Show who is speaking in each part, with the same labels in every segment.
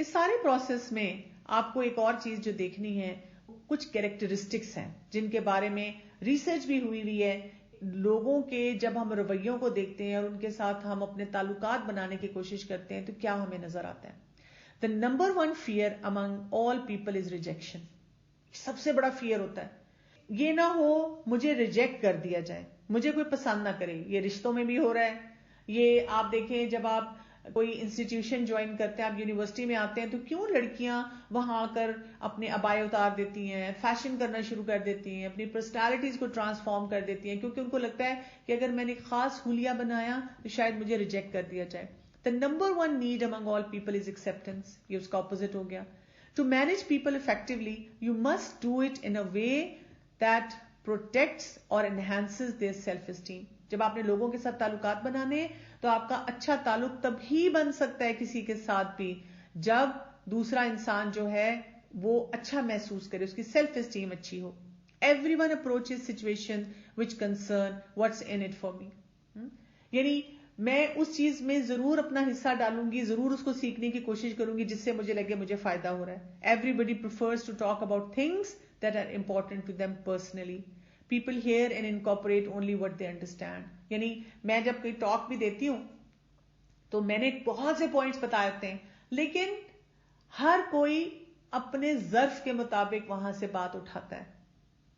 Speaker 1: اس سارے پروسیس میں آپ کو ایک اور چیز جو دیکھنی ہے، کچھ کیریکٹرسٹکس ہیں جن کے بارے میں ریسرچ بھی ہوئی ہے. لوگوں کے جب ہم رویوں کو دیکھتے ہیں اور ان کے ساتھ ہم اپنے تعلقات بنانے کی کوشش کرتے ہیں تو کیا ہمیں نظر آتا ہے؟ The number one fear among all people is rejection. سب سے بڑا فیئر ہوتا ہے یہ نہ ہو مجھے ریجیکٹ کر دیا جائے، مجھے کوئی پسند نہ کرے. یہ رشتوں میں بھی ہو رہا ہے. یہ آپ دیکھیں جب آپ کوئی انسٹیٹیوشن جوائن کرتے ہیں، آپ یونیورسٹی میں آتے ہیں تو کیوں لڑکیاں وہاں آ کر اپنے عبائے اتار دیتی ہیں، فیشن کرنا شروع کر دیتی ہیں، اپنی پرسنالٹیز کو ٹرانسفارم کر دیتی ہیں، کیونکہ ان کو لگتا ہے کہ اگر میں نے ایک خاص حلیہ بنایا تو شاید مجھے ریجیکٹ کر دیا جائے. The number one need among all people is acceptance. یہ اس کا اپوزٹ ہو گیا. To manage people effectively, you must do it in a way that protects or enhances their self-esteem. جب آپ نے لوگوں کے ساتھ تعلقات بنانے تو آپ کا اچھا تعلق تب ہی بن سکتا ہے کسی کے ساتھ بھی جب دوسرا انسان جو ہے وہ اچھا محسوس کرے، اس کی سیلف اسٹیم اچھی ہو. Everyone approaches situation which concern what's in it for me. یعنی میں اس چیز میں ضرور اپنا حصہ ڈالوں گی، ضرور اس کو سیکھنے کی کوشش کروں گی جس سے مجھے لگے مجھے فائدہ ہو رہا ہے. Everybody prefers to talk about things that are important to them personally. People hear and incorporate only what they understand. یعنی میں جب کوئی ٹاک بھی دیتی ہوں تو میں نے بہت سے پوائنٹس بتائے ہوتے ہیں، لیکن ہر کوئی اپنے ظرف کے مطابق وہاں سے بات اٹھاتا ہے.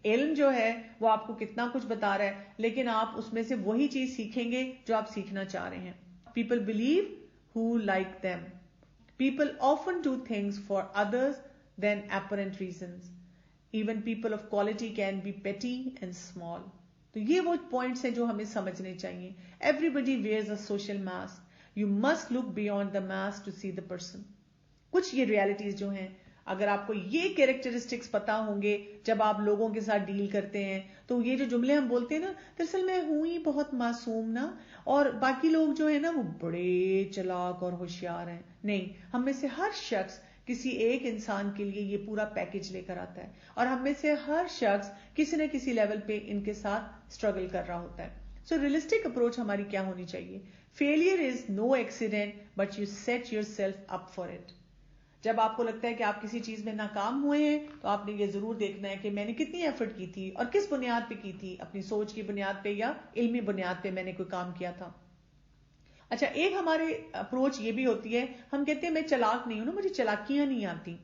Speaker 1: علم جو ہے وہ آپ کو کتنا کچھ بتا رہا ہے، لیکن آپ اس میں سے وہی چیز سیکھیں گے جو آپ سیکھنا چاہ رہے ہیں. People believe who like them. People often do things for others than apparent reasons. Even people of quality can be petty and small. تو یہ وہ پوائنٹس ہیں جو ہمیں سمجھنے چاہیے. Everybody wears a social mask. You must look beyond the mask to see the person. کچھ یہ ریالٹیز جو ہیں، اگر آپ کو یہ کیریکٹرسٹکس پتا ہوں گے جب آپ لوگوں کے ساتھ ڈیل کرتے ہیں تو یہ جو جملے ہم بولتے ہیں نا، دراصل میں ہوں ہی بہت معصوم نا، اور باقی لوگ جو ہے نا وہ بڑے چلاک اور ہوشیار ہیں. نہیں، ہم میں سے ہر شخص کسی ایک انسان کے لیے یہ پورا پیکج لے کر آتا ہے، اور ہم میں سے ہر شخص کسی نہ کسی لیول پہ ان کے ساتھ اسٹرگل کر رہا ہوتا ہے. سو ریئلسٹک اپروچ ہماری کیا ہونی چاہیے؟ Failure is no accident but you set yourself up for it. جب آپ کو لگتا ہے کہ آپ کسی چیز میں ناکام ہوئے ہیں تو آپ نے یہ ضرور دیکھنا ہے کہ میں نے کتنی ایفرٹ کی تھی اور کس بنیاد پہ کی تھی، اپنی سوچ کی بنیاد پہ یا علمی بنیاد پہ میں نے کوئی کام کیا تھا. اچھا، ایک ہمارے اپروچ یہ بھی ہوتی ہے، ہم کہتے ہیں میں چلاک نہیں ہوں نا، مجھے چلاکیاں نہیں آتی.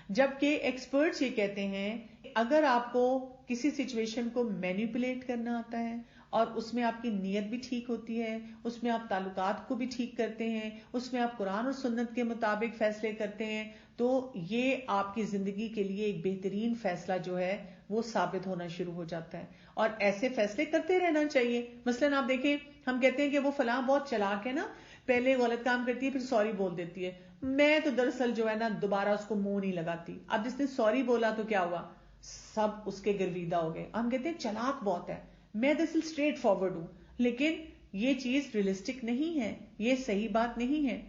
Speaker 1: جبکہ ایکسپرٹس یہ کہتے ہیں اگر آپ کو کسی سچویشن کو مینیپولیٹ کرنا آتا ہے اور اس میں آپ کی نیت بھی ٹھیک ہوتی ہے، اس میں آپ تعلقات کو بھی ٹھیک کرتے ہیں، اس میں آپ قرآن اور سنت کے مطابق فیصلے کرتے ہیں، تو یہ آپ کی زندگی کے لیے ایک بہترین فیصلہ جو ہے وہ ثابت ہونا شروع ہو جاتا ہے. اور ایسے فیصلے کرتے رہنا چاہیے. مثلاً آپ دیکھیں، ہم کہتے ہیں کہ وہ فلاں بہت چلاک ہے نا، پہلے غلط کام کرتی ہے پھر سوری بول دیتی ہے. میں تو دراصل جو ہے نا دوبارہ اس کو منہ نہیں لگاتی. اب جس نے سوری بولا تو کیا ہوا، سب اس کے گرویدہ ہو گئے. ہم کہتے ہیں چلاک بہت ہے، میں دراصل اسٹریٹ فارورڈ ہوں. لیکن یہ چیز ریئلسٹک نہیں ہے، یہ صحیح بات نہیں ہے.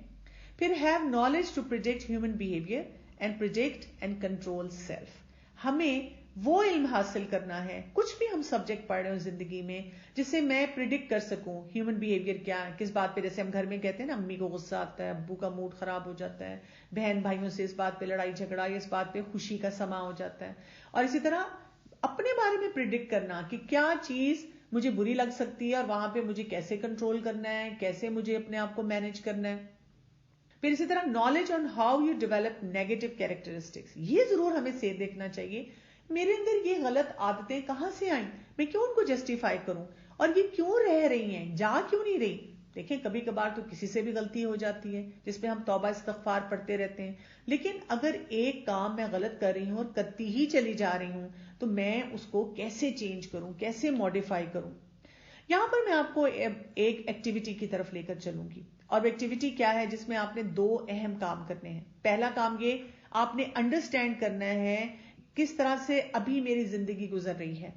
Speaker 1: پھر have knowledge to predict human behaviour and predict and control self. ہمیں وہ علم حاصل کرنا ہے، کچھ بھی ہم سبجیکٹ پڑھ رہے ہوں زندگی میں، جس سے میں پریڈکٹ کر سکوں ہیومن بہیویئر کیا ہے، کس بات پہ. جیسے ہم گھر میں کہتے ہیں نا، امی کو غصہ آتا ہے، ابو کا موڈ خراب ہو جاتا ہے، بہن بھائیوں سے اس بات پہ لڑائی جھگڑا، اس بات پہ خوشی کا سما ہو جاتا ہے. اور اسی طرح اپنے بارے میں پریڈکٹ کرنا کہ کیا چیز مجھے بری لگ سکتی ہے اور وہاں پہ مجھے کیسے کنٹرول کرنا ہے، کیسے مجھے اپنے آپ کو مینج کرنا ہے. پھر اسی طرح knowledge on how you develop negative characteristics. یہ ضرور ہمیں سے دیکھنا چاہیے، میرے اندر یہ غلط عادتیں کہاں سے آئیں، میں کیوں ان کو جسٹیفائی کروں، اور یہ کیوں رہ رہی ہیں، جا کیوں نہیں رہی. دیکھیں کبھی کبھار تو کسی سے بھی غلطی ہو جاتی ہے جس پہ ہم توبہ استغفار پڑھتے رہتے ہیں، لیکن اگر ایک کام میں غلط کر رہی ہوں اور کرتی ہی چلی جا رہی ہوں تو میں اس کو کیسے چینج کروں، کیسے ماڈیفائی کروں. یہاں پر میں آپ کو ایک ایکٹیویٹی کی طرف لے کر چلوں گی، اور ایکٹیویٹی کیا ہے جس میں آپ نے دو اہم کام کرنے ہیں. پہلا کام یہ، آپ نے انڈرسٹینڈ کرنا ہے کس طرح سے ابھی میری زندگی گزر رہی ہے،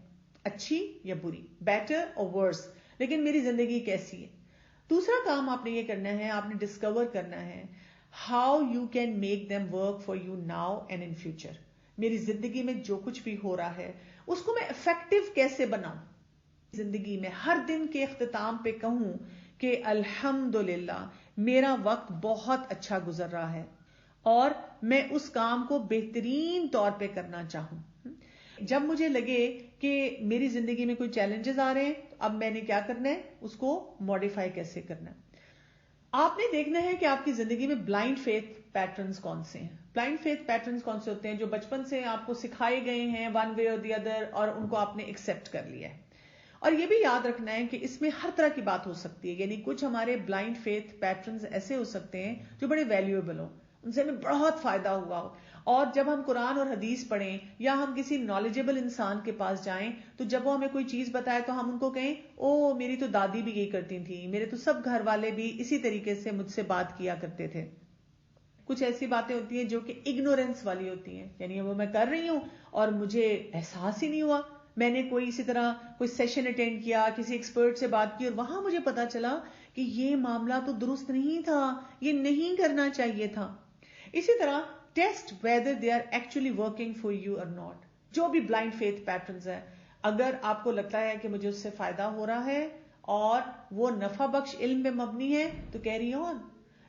Speaker 1: اچھی یا بری، بیٹر اور ورس، لیکن میری زندگی کیسی ہے. دوسرا کام آپ نے یہ کرنا ہے، آپ نے ڈسکور کرنا ہے how you can make them work for you now and in future. میری زندگی میں جو کچھ بھی ہو رہا ہے اس کو میں افیکٹو کیسے بناؤں، زندگی میں ہر دن کے اختتام پہ کہوں کہ الحمدللہ میرا وقت بہت اچھا گزر رہا ہے. اور میں اس کام کو بہترین طور پہ کرنا چاہوں. جب مجھے لگے کہ میری زندگی میں کوئی چیلنجز آ رہے ہیں تو اب میں نے کیا کرنا ہے, اس کو ماڈیفائی کیسے کرنا ہے. آپ نے دیکھنا ہے کہ آپ کی زندگی میں بلائنڈ فیتھ پیٹرنز کون سے ہیں. بلائنڈ فیتھ پیٹرنز کون سے ہوتے ہیں؟ جو بچپن سے آپ کو سکھائے گئے ہیں ون وے اور دی ادر, اور ان کو آپ نے ایکسپٹ کر لیا ہے. اور یہ بھی یاد رکھنا ہے کہ اس میں ہر طرح کی بات ہو سکتی ہے. یعنی کچھ ہمارے بلائنڈ فیتھ پیٹرنز ایسے ہو سکتے ہیں جو بڑے ویلیویبل ہوں, ان سے ہمیں بہت فائدہ ہوا ہو. اور جب ہم قرآن اور حدیث پڑھیں یا ہم کسی نالجبل انسان کے پاس جائیں تو جب وہ ہمیں کوئی چیز بتائے تو ہم ان کو کہیں او میری تو دادی بھی یہی کرتی تھی, میرے تو سب گھر والے بھی اسی طریقے سے مجھ سے بات کیا کرتے تھے. کچھ ایسی باتیں ہوتی ہیں جو کہ اگنورینس والی ہوتی ہیں, یعنی وہ میں کر رہی ہوں اور مجھے احساس ہی نہیں ہوا. میں نے کوئی اسی طرح کوئی سیشن اٹینڈ کیا, کسی ایکسپرٹ سے بات کی اور وہاں مجھے پتا چلا کہ یہ معاملہ تو درست نہیں تھا, یہ نہیں کرنا چاہیے تھا. اسی طرح test whether they are actually working for you اور ناٹ. جو بھی بلائنڈ فیتھ پیٹرنز ہیں, اگر آپ کو لگتا ہے کہ مجھے اس سے فائدہ ہو رہا ہے اور وہ نفع بخش علم پہ مبنی ہے تو کیری آن.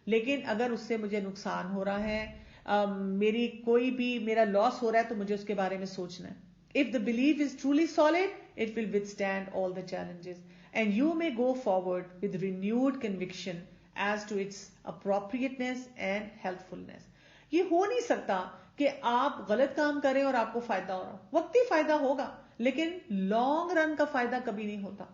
Speaker 1: لیکن اگر اس سے مجھے نقصان ہو رہا ہے, میری کوئی بھی میرا لاس ہو رہا ہے, تو مجھے اس کے بارے میں سوچنا ہے. If the belief is truly solid, it will withstand all the challenges and you may go forward with renewed conviction as to its appropriateness and helpfulness. یہ ہو نہیں سکتا کہ آپ غلط کام کریں اور آپ کو فائدہ ہو رہا ہو. وقتی فائدہ ہوگا لیکن لانگ رن کا فائدہ کبھی نہیں ہوتا.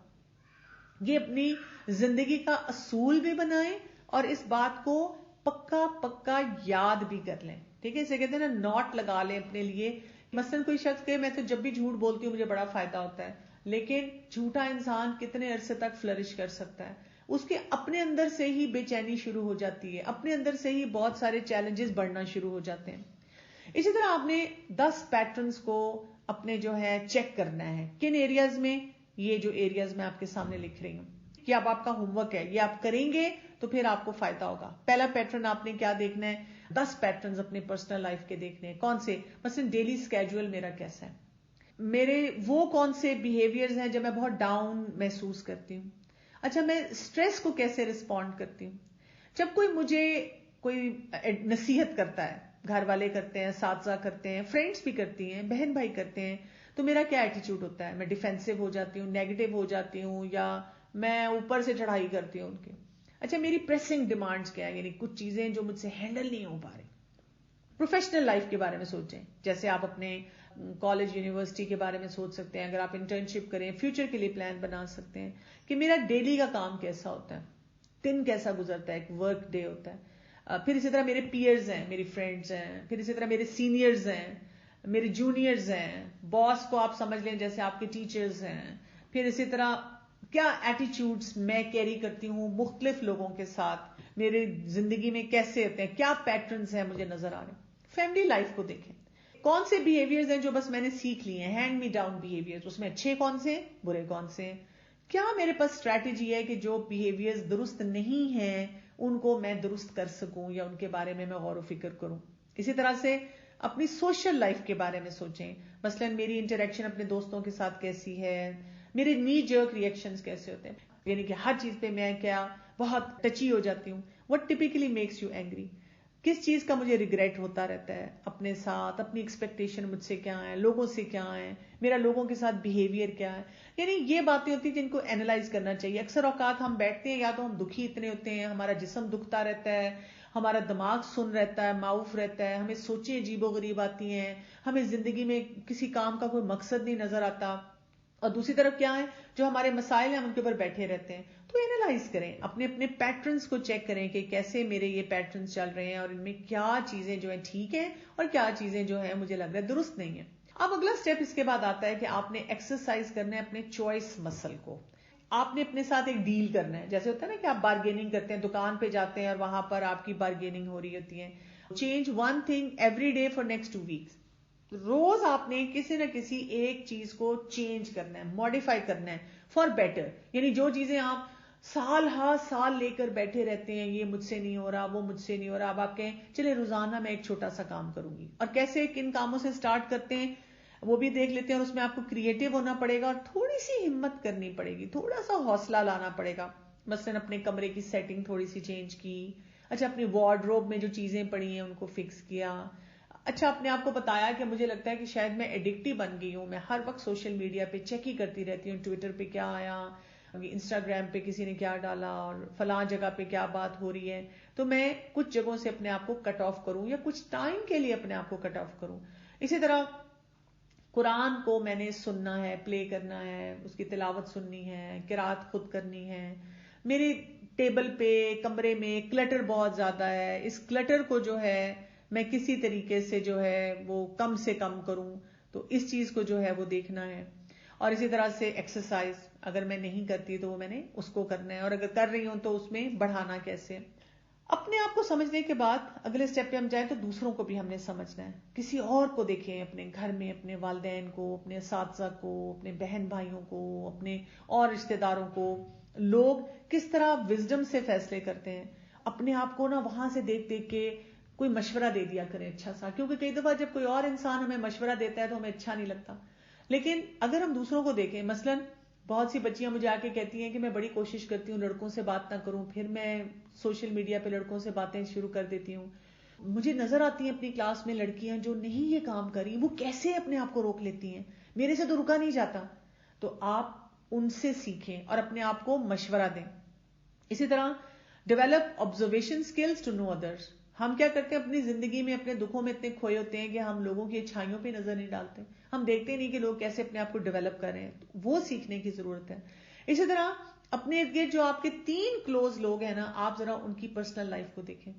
Speaker 1: یہ اپنی زندگی کا اصول بھی بنائیں اور اس بات کو پکا پکا یاد بھی کر لیں. ٹھیک ہے, اسے کہتے ہیں نا نوٹ لگا لیں اپنے لیے. مثلاً کوئی شخص کہ میں تو جب بھی جھوٹ بولتی ہوں مجھے بڑا فائدہ ہوتا ہے, لیکن جھوٹا انسان کتنے عرصے تک فلرش کر سکتا ہے؟ اس کے اپنے اندر سے ہی بے چینی شروع ہو جاتی ہے, اپنے اندر سے ہی بہت سارے چیلنجز بڑھنا شروع ہو جاتے ہیں. اسی طرح آپ نے 10 پیٹرنز کو اپنے جو ہے چیک کرنا ہے. کن ایریاز میں؟ یہ جو ایریاز میں آپ کے سامنے لکھ رہی ہوں کہ اب آپ کا ہوم ورک ہے, یہ آپ کریں گے تو پھر آپ کو فائدہ ہوگا. پہلا پیٹرن آپ نے کیا دیکھنا ہے؟ 10 پیٹرنز اپنے پرسنل لائف کے دیکھنے ہیں. کون سے؟ مثلا ڈیلی اسکیجول میرا کیسا ہے, میرے وہ کون سے بیہیویئرز ہیں جب میں بہت ڈاؤن محسوس کرتی ہوں. اچھا, میں اسٹریس کو کیسے رسپونڈ کرتی ہوں. جب کوئی مجھے کوئی نصیحت کرتا ہے, گھر والے کرتے ہیں, اساتذہ کرتے ہیں, فرینڈس بھی کرتی ہیں, بہن بھائی کرتے ہیں, تو میرا کیا ایٹیچیوڈ ہوتا ہے؟ میں ڈیفینسو ہو جاتی ہوں, نیگیٹو ہو جاتی ہوں, یا میں اوپر سے چڑھائی کرتی ہوں ان کے. اچھا, میری پریسنگ ڈیمانڈز کیا ہے, یعنی کچھ چیزیں جو مجھ سے ہینڈل نہیں ہو پا رہی. پروفیشنل لائف کے بارے میں سوچیں, جیسے آپ اپنے کالج یونیورسٹی کے بارے میں سوچ سکتے ہیں. اگر آپ انٹرنشپ کریں, فیوچر کے لیے پلان بنا سکتے ہیں کہ میرا ڈیلی کا کام کیسا ہوتا ہے, دن کیسا گزرتا ہے, ایک ورک ڈے ہوتا ہے. پھر اسی طرح میرے پیئرز ہیں, میری فرینڈز ہیں, پھر اسی طرح میرے سینئرز ہیں, میرے جونیئرز ہیں, باس کو آپ سمجھ لیں جیسے آپ کے ٹیچرز ہیں. پھر اسی طرح کیا ایٹیٹیوڈز میں کیری کرتی ہوں مختلف لوگوں کے ساتھ, میرے زندگی میں کیسے ہوتے ہیں, کیا پیٹرنز ہیں مجھے نظر آ رہے ہیں. فیملی لائف کو دیکھیں, کون سے بیہیویئرز ہیں جو بس میں نے سیکھ لیے ہیں, ہینڈ می ڈاؤن بیہیویئرز, اس میں اچھے کون سے ہیں, برے کون سے ہیں. کیا میرے پاس اسٹریٹجی ہے کہ جو بیہیویئرز درست نہیں ہیں ان کو میں درست کر سکوں یا ان کے بارے میں غور و فکر کروں. اسی طرح سے اپنی سوشل لائف کے بارے میں سوچیں, مثلا میری انٹریکشن اپنے دوستوں کے ساتھ کیسی ہے, میرے نی جرک ریئیکشنز کیسے ہوتے ہیں, یعنی کہ ہر چیز پہ میں کیا بہت ٹچی ہو جاتی ہوں. What typically makes you angry, کس چیز کا مجھے ریگریٹ ہوتا رہتا ہے اپنے ساتھ, اپنی ایکسپیکٹیشن مجھ سے کیا ہے, لوگوں سے کیا ہے, میرا لوگوں کے ساتھ بیہیویئر کیا ہے. یعنی یہ باتیں ہوتی ہیں جن کو اینالائز کرنا چاہیے. اکثر اوقات ہم بیٹھتے ہیں یا تو ہم دکھی اتنے ہوتے ہیں, ہمارا جسم دکھتا رہتا ہے, ہمارا دماغ سن رہتا ہے, معاوف رہتا ہے, ہمیں سوچیں عجیب و غریب آتی ہیں, ہمیں زندگی میں کسی کام کا کوئی مقصد نہیں نظر آتا, اور دوسری طرف کیا ہے جو ہمارے مسائل ہیں ہم ان کے اوپر بیٹھے رہتے ہیں. تو اینالائز کریں, اپنے اپنے پیٹرنز کو چیک کریں کہ کیسے میرے یہ پیٹرنز چل رہے ہیں اور ان میں کیا چیزیں جو ہیں ٹھیک ہیں اور کیا چیزیں جو ہیں مجھے لگ رہا ہے درست نہیں ہیں. اب اگلا سٹیپ اس کے بعد آتا ہے کہ آپ نے ایکسرسائز کرنا ہے اپنے چوائس مسل کو. آپ نے اپنے ساتھ ایک ڈیل کرنا ہے, جیسے ہوتا ہے نا کہ آپ بارگیننگ کرتے ہیں, دکان پہ جاتے ہیں اور وہاں پر آپ کی بارگیننگ ہو رہی ہوتی ہے. Change one thing every day for next 2 weeks. روز آپ نے کسی نہ کسی ایک چیز کو چینج کرنا ہے, ماڈیفائی کرنا ہے فار بیٹر. یعنی جو چیزیں آپ سال ہر سال لے کر بیٹھے رہتے ہیں, یہ مجھ سے نہیں ہو رہا, وہ مجھ سے نہیں ہو رہا, اب آپ کہیں چلے روزانہ میں ایک چھوٹا سا کام کروں گی. اور کیسے کن کاموں سے سٹارٹ کرتے ہیں وہ بھی دیکھ لیتے ہیں, اور اس میں آپ کو کریٹو ہونا پڑے گا اور تھوڑی سی ہمت کرنی پڑے گی, تھوڑا سا حوصلہ لانا پڑے گا. مثلا اپنے کمرے کی سیٹنگ تھوڑی سی چینج کی, اچھا اپنی وارڈروب میں جو چیزیں پڑی ہیں ان کو فکس کیا. اچھا اپنے آپ کو بتایا کہ مجھے لگتا ہے کہ شاید میں ایڈکٹ ہی بن گئی ہوں, میں ہر وقت سوشل میڈیا پہ چیک ہی کرتی رہتی ہوں, ٹویٹر پہ کیا آیا, انسٹاگرام پہ کسی نے کیا ڈالا, اور فلاں جگہ پہ کیا بات ہو رہی ہے. تو میں کچھ جگہوں سے اپنے آپ کو کٹ آف کروں یا کچھ ٹائم کے لیے اپنے آپ کو کٹ آف کروں. اسی طرح قرآن کو میں نے سننا ہے, پلے کرنا ہے, اس کی تلاوت سننی ہے, قرات خود کرنی ہے. میرے ٹیبل پہ کمرے میں کلٹر بہت زیادہ ہے, اس کلٹر کو جو ہے میں کسی طریقے سے جو ہے وہ کم سے کم کروں, تو اس چیز کو جو ہے وہ دیکھنا ہے. اور اسی طرح سے ایکسرسائز اگر میں نہیں کرتی تو وہ میں نے اس کو کرنا ہے, اور اگر کر رہی ہوں تو اس میں بڑھانا کیسے. اپنے آپ کو سمجھنے کے بعد اگلے سٹیپ پہ ہم جائیں تو دوسروں کو بھی ہم نے سمجھنا ہے. کسی اور کو دیکھیں, اپنے گھر میں اپنے والدین کو, اپنے اساتذہ کو, اپنے بہن بھائیوں کو, اپنے اور رشتہ داروں کو, لوگ کس طرح وزڈم سے فیصلے کرتے ہیں. اپنے آپ کو نا وہاں سے دیکھ دیکھ کے کوئی مشورہ دے دیا کریں اچھا سا, کیونکہ کئی دفعہ جب کوئی اور انسان ہمیں مشورہ دیتا ہے تو ہمیں اچھا نہیں لگتا. لیکن اگر ہم دوسروں کو دیکھیں, مثلاً بہت سی بچیاں مجھے آ کے کہتی ہیں کہ میں بڑی کوشش کرتی ہوں لڑکوں سے بات نہ کروں, پھر میں سوشل میڈیا پہ لڑکوں سے باتیں شروع کر دیتی ہوں. مجھے نظر آتی ہیں اپنی کلاس میں لڑکیاں جو نہیں یہ کام کری, وہ کیسے اپنے آپ کو روک لیتی ہیں, میرے سے تو رکا نہیں جاتا. تو آپ ان سے سیکھیں اور اپنے آپ کو مشورہ دیں. اسی طرح develop observation skills to know others. ہم کیا کرتے ہیں اپنی زندگی میں اپنے دکھوں میں اتنے کھوئے ہوتے ہیں کہ ہم لوگوں کی اچھائیوں پہ نظر نہیں ڈالتے, ہم دیکھتے نہیں کہ لوگ کیسے اپنے آپ کو ڈیولپ کر رہے ہیں. وہ سیکھنے کی ضرورت ہے. اسی طرح اپنے ارد گرد جو آپ کے 3 کلوز لوگ ہیں نا, آپ ذرا ان کی پرسنل لائف کو دیکھیں.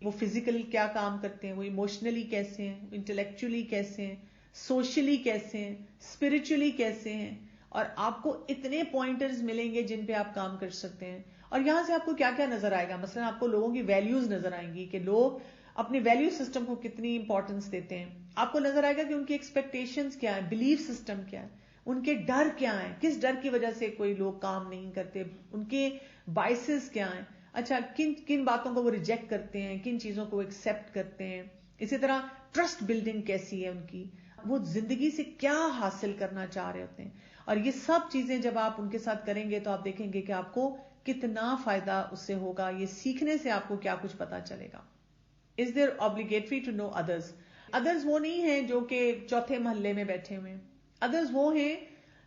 Speaker 1: وہ فزیکلی کیا کام کرتے ہیں, وہ ایموشنلی کیسے ہیں, انٹلیکچولی کیسے ہیں, سوشلی کیسے ہیں, اسپرچولی کیسے ہیں. اور آپ کو اتنے پوائنٹرز ملیں گے جن پہ آپ کام کر سکتے ہیں. اور یہاں سے آپ کو کیا کیا نظر آئے گا, مثلا آپ کو لوگوں کی ویلیوز نظر آئیں گی کہ لوگ اپنے ویلیو سسٹم کو کتنی امپورٹنس دیتے ہیں. آپ کو نظر آئے گا کہ ان کی ایکسپیکٹیشنز کیا ہے, بلیف سسٹم کیا ہے, ان کے ڈر کیا ہیں, کس ڈر کی وجہ سے کوئی لوگ کام نہیں کرتے, ان کے بائسز کیا ہیں. اچھا کن کن باتوں کو وہ ریجیکٹ کرتے ہیں, کن چیزوں کو وہ ایکسپٹ کرتے ہیں. اسی طرح ٹرسٹ بلڈنگ کیسی ہے ان کی, وہ زندگی سے کیا حاصل کرنا چاہ رہے ہوتے ہیں. اور یہ سب چیزیں جب آپ ان کے ساتھ کریں گے تو آپ دیکھیں گے کہ آپ کو کتنا فائدہ اس سے ہوگا. یہ سیکھنے سے آپ کو کیا کچھ پتا چلے گا. Is there obligatory to know others? Others وہ نہیں ہیں جو کہ چوتھے محلے میں بیٹھے ہوئے ہیں. Others وہ ہیں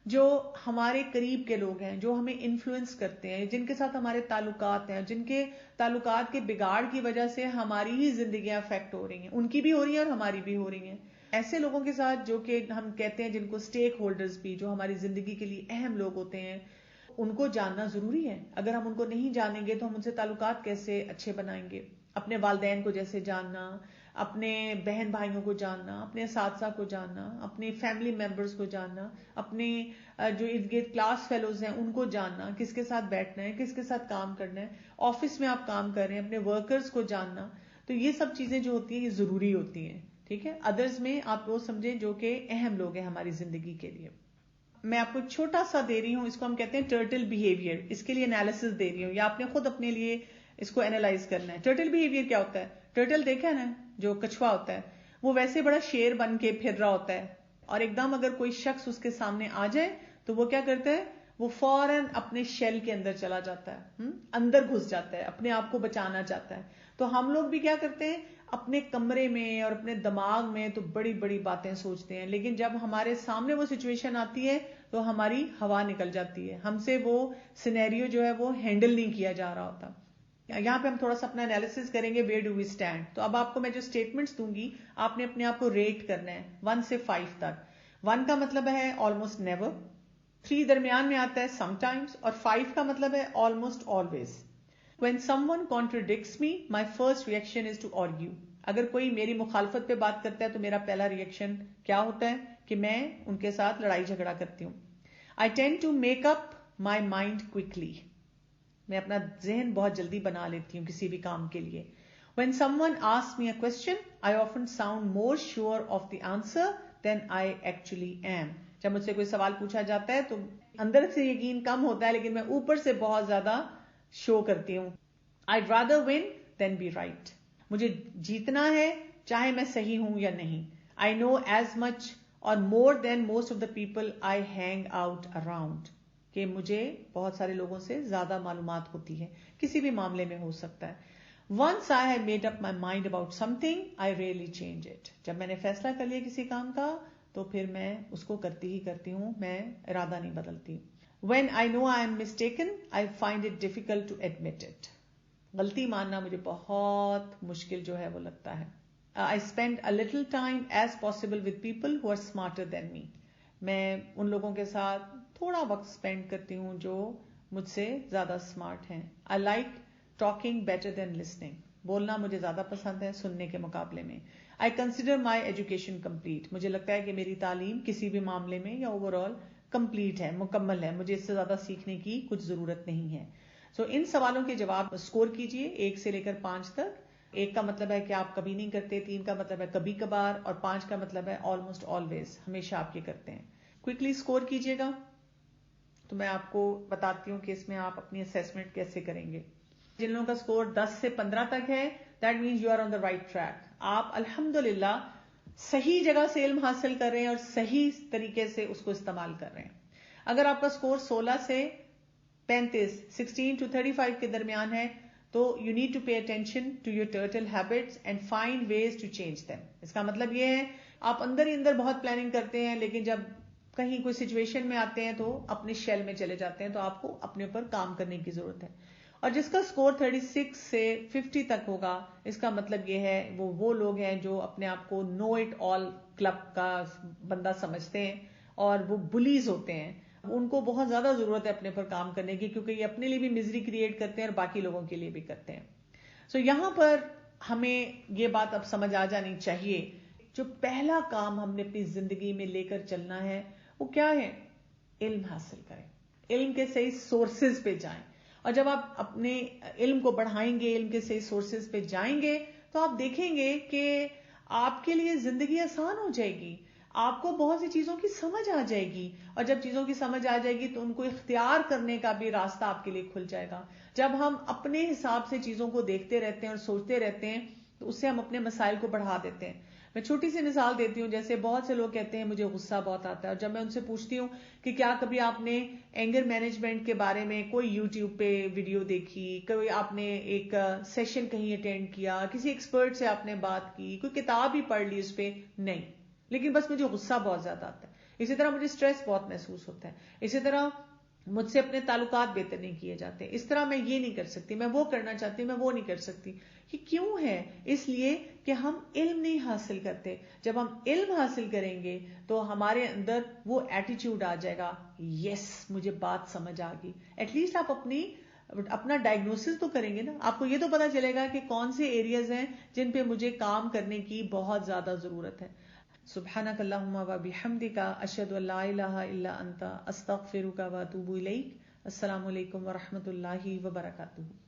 Speaker 1: جو ہمارے قریب کے لوگ ہیں, جو ہمیں انفلوئنس کرتے ہیں, جن کے ساتھ ہمارے تعلقات ہیں, جن کے تعلقات کے بگاڑ کی وجہ سے ہماری ہی زندگیاں افیکٹ ہو رہی ہیں, ان کی بھی ہو رہی ہیں اور ہماری بھی ہو رہی ہیں. ایسے لوگوں کے ساتھ جو کہ ہم کہتے ہیں جن کو اسٹیک ہولڈرز بھی, جو ہماری زندگی کے لیے اہم لوگ ہوتے ہیں, ان کو جاننا ضروری ہے. اگر ہم ان کو نہیں جانیں گے تو ہم ان سے تعلقات کیسے اچھے بنائیں گے. اپنے والدین کو جیسے جاننا, اپنے بہن بھائیوں کو جاننا, اپنے اساتذہ کو جاننا, اپنے فیملی ممبرز کو جاننا, اپنے جو ارد گرد کلاس فیلوز ہیں ان کو جاننا, کس کے ساتھ بیٹھنا ہے, کس کے ساتھ کام کرنا ہے, آفس میں آپ کام کر رہے ہیں اپنے ورکرز کو جاننا. تو یہ سب چیزیں جو ہوتی ہیں یہ ضروری ہوتی ہیں. ٹھیک ہے. ادرز میں آپ وہ سمجھیں جو کہ اہم لوگ ہیں ہماری زندگی کے لیے. میں آپ کو چھوٹا سا دے رہی ہوں, اس کو ہم کہتے ہیں ٹرٹل بیہیویئر. اس کے لیے انالیسس دے رہی ہوں, یا آپ نے خود اپنے لیے اس کو اینالائز کرنا ہے. ٹرٹل بیہیویئر کیا ہوتا ہے؟ ٹرٹل دیکھا ہے نا, جو کچھوا ہوتا ہے وہ ویسے بڑا شیر بن کے پھر رہا ہوتا ہے, اور ایک دم اگر کوئی شخص اس کے سامنے آ جائے تو وہ کیا کرتا ہے, وہ فوراً اپنے شیل کے اندر چلا جاتا ہے, اندر گھس جاتا ہے, اپنے آپ کو بچانا چاہتا ہے. تو ہم لوگ بھی کیا کرتے ہیں, اپنے کمرے میں اور اپنے دماغ میں تو بڑی بڑی باتیں سوچتے ہیں, لیکن جب ہمارے سامنے وہ سچویشن آتی ہے تو ہماری ہوا نکل جاتی ہے, ہم سے وہ سینیریو جو ہے وہ ہینڈل نہیں کیا جا رہا ہوتا. یہاں پہ ہم تھوڑا سا اپنا انالیسس کریں گے, ویئر ڈو وی اسٹینڈ. تو اب آپ کو میں جو اسٹیٹمنٹس دوں گی آپ نے اپنے آپ کو ریٹ کرنا ہے 1 سے 5 تک. 1 کا مطلب ہے آلموسٹ نیور, 3 درمیان میں آتا ہے سم ٹائمس, اور 5 کا مطلب ہے almost always. When someone contradicts me, my first reaction is to argue. اگر کوئی میری مخالفت پہ بات کرتا ہے تو میرا پہلا ریئیکشن کیا ہوتا ہے کہ میں ان کے ساتھ لڑائی جھگڑا کرتی ہوں. I tend to make up my mind quickly. میں اپنا ذہن بہت جلدی بنا لیتی ہوں کسی بھی کام کے لیے. When someone asks me a question, I often sound more sure of the answer than I actually am. جب مجھ سے کوئی سوال پوچھا جاتا ہے تو اندر سے یقین کم ہوتا ہے, لیکن میں اوپر سے بہت زیادہ شو کرتی ہوں. I'd rather win than be right. مجھے جیتنا ہے چاہے میں صحیح ہوں یا نہیں. I know as much or more than most of the people I hang out around. کہ مجھے بہت سارے لوگوں سے زیادہ معلومات ہوتی ہے, کسی بھی معاملے میں ہو سکتا ہے. Once I have made up my mind about something, I rarely change it. جب میں نے فیصلہ کر لیا کسی کام کا تو پھر میں اس کو کرتی ہی کرتی ہوں, میں ارادہ نہیں بدلتی. When I know I am mistaken, I find it difficult to admit it. غلطی ماننا مجھے بہت مشکل جو ہے وہ لگتا ہے. I spend a little time as possible with people who are smarter than me. میں ان لوگوں کے ساتھ تھوڑا وقت اسپینڈ کرتی ہوں جو مجھ سے زیادہ اسمارٹ ہیں. I like talking better than listening. بولنا مجھے زیادہ پسند ہے سننے کے مقابلے میں. I consider my education complete. مجھے لگتا ہے کہ میری تعلیم کسی بھی معاملے میں یا اوور آل کمپلیٹ ہے, مکمل ہے, مجھے اس سے زیادہ سیکھنے کی کچھ ضرورت نہیں ہے. سو ان سوالوں کے جواب اسکور کیجئے 1 سے لے کر 5 تک. 1 کا مطلب ہے کہ آپ کبھی نہیں کرتے, 3 کا مطلب ہے کبھی کبھار, اور 5 کا مطلب ہے آلموسٹ آلویز, ہمیشہ آپ یہ کرتے ہیں. کوئکلی اسکور کیجئے گا. تو میں آپ کو بتاتی ہوں کہ اس میں آپ اپنی اسیسمنٹ کیسے کریں گے. جن لوگوں کا اسکور 10 سے 15 تک ہے, that means you are on the right track. آپ الحمدللہ صحیح جگہ سے علم حاصل کر رہے ہیں اور صحیح طریقے سے اس کو استعمال کر رہے ہیں. اگر آپ کا اسکور 16 سے 35, 16 to 35 کے درمیان ہے تو you need to pay attention to your turtle habits and find ways to change them. اس کا مطلب یہ ہے آپ اندر ہی اندر بہت پلاننگ کرتے ہیں, لیکن جب کہیں کوئی سچویشن میں آتے ہیں تو اپنے شیل میں چلے جاتے ہیں. تو آپ کو اپنے اوپر کام کرنے کی ضرورت ہے. اور جس کا اسکور 36 سے 50 تک ہوگا, اس کا مطلب یہ ہے وہ لوگ ہیں جو اپنے آپ کو نو اٹ آل کلب کا بندہ سمجھتے ہیں اور وہ بلیز ہوتے ہیں. ان کو بہت زیادہ ضرورت ہے اپنے پر کام کرنے کی, کیونکہ یہ اپنے لیے بھی مزری کریٹ کرتے ہیں اور باقی لوگوں کے لیے بھی کرتے ہیں. سو یہاں پر ہمیں یہ بات اب سمجھ آ جانی چاہیے, جو پہلا کام ہم نے اپنی زندگی میں لے کر چلنا ہے وہ کیا ہے؟ علم حاصل کریں, علم کے صحیح سورسز پہ جائیں. اور جب آپ اپنے علم کو بڑھائیں گے, علم کے صحیح سورسز پہ جائیں گے, تو آپ دیکھیں گے کہ آپ کے لیے زندگی آسان ہو جائے گی. آپ کو بہت سی چیزوں کی سمجھ آ جائے گی, اور جب چیزوں کی سمجھ آ جائے گی تو ان کو اختیار کرنے کا بھی راستہ آپ کے لیے کھل جائے گا. جب ہم اپنے حساب سے چیزوں کو دیکھتے رہتے ہیں اور سوچتے رہتے ہیں تو اس سے ہم اپنے مسائل کو بڑھا دیتے ہیں. میں چھوٹی سی مثال دیتی ہوں. جیسے بہت سے لوگ کہتے ہیں مجھے غصہ بہت آتا ہے, اور جب میں ان سے پوچھتی ہوں کہ کیا کبھی آپ نے اینگر مینجمنٹ کے بارے میں کوئی یوٹیوب پہ ویڈیو دیکھی, کوئی آپ نے ایک سیشن کہیں اٹینڈ کیا, کسی ایکسپرٹ سے آپ نے بات کی, کوئی کتاب ہی پڑھ لی اس پہ, نہیں, لیکن بس مجھے غصہ بہت زیادہ آتا ہے, اسی طرح مجھے سٹریس بہت محسوس ہوتا ہے, اسی طرح مجھ سے اپنے تعلقات بہتر نہیں کیے جاتے, اس طرح میں یہ نہیں کر سکتی, میں وہ کرنا چاہتی ہوں, میں وہ نہیں کر سکتی. یہ کیوں ہے؟ اس لیے کہ ہم علم نہیں حاصل کرتے. جب ہم علم حاصل کریں گے تو ہمارے اندر وہ ایٹیچیوڈ آ جائے گا, یس مجھے بات سمجھ آ گئی. ایٹ لیسٹ آپ اپنا ڈائگنوسس تو کریں گے نا, آپ کو یہ تو پتا چلے گا کہ کون سے ایریاز ہیں جن پہ مجھے کام کرنے کی بہت زیادہ ضرورت ہے. سبحانک اللہم و بحمدک, اشہد ان لا الہ الا انت, استغفرک و اتوب الیک. السلام علیکم و رحمۃ اللہ وبرکاتہ.